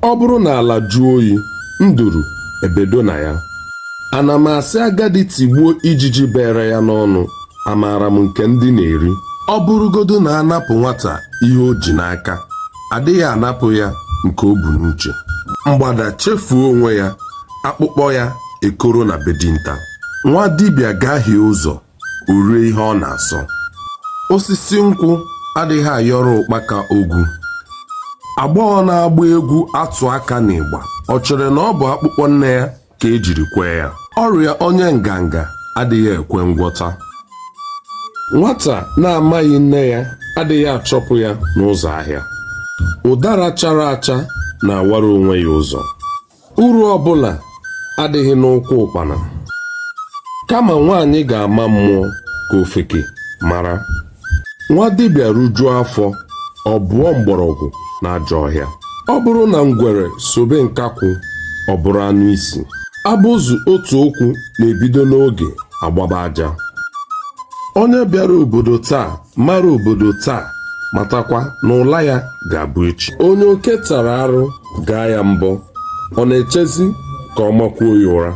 Ọ bụrụ na ala jụọ oyi, nduru ebedo na ya. Ana m asị agadi tigbuo ijiji bere ya n'ọnụ, amaara m nke ndị na-eri. Ọ bụrụgodo na anapụ nwata ihe o ji n'aka, adịghị anapụ ya nke o bu n'uche. Mgbada chefuo onwe ya, akpụkpọ ya ekoro na be dinta. Nwa dibịa gahie ụzọ, o rie ihe ọ na-asọ. Osisi nkwụ adịghị ayọrọ ụkpaka ogwu. Agbọghọ na-agba egwu atụ aka n'ịgba, ọ chere na ọ bụ akpụkpọ nne ya ka ejiri kwee ya. Ọrịa onye nganga adịghị ekwe ngwọta. Nwata na-amaghị nne ya adịghị achọpụ ya n'ụzọ ahịa. Ụdara chara acha na-awara onwe ya ụzọ. Uru ọbụla adịghị n'ụkwụ ụkpana. Kama nwaanyị ga-ama mmụọ ka ofeke mara. Nwa dibịa rujuo afọ, ọ bụọ mgbọrọgwụ na ajọ ọhịa. Ọ bụrụ na ngwere sobe nkakwụ, ọ bụrụ anụ isi. Abụzụ otu okwu na-ebido n'oge agbaba aja. Onye bịara obodo taa mara obodo taa, matakwa na ụla ya ga-abụ echi. Onye oke tara arụ gaa ya mbọ, ọ na-echezi ka ọ makwuo ya ụra.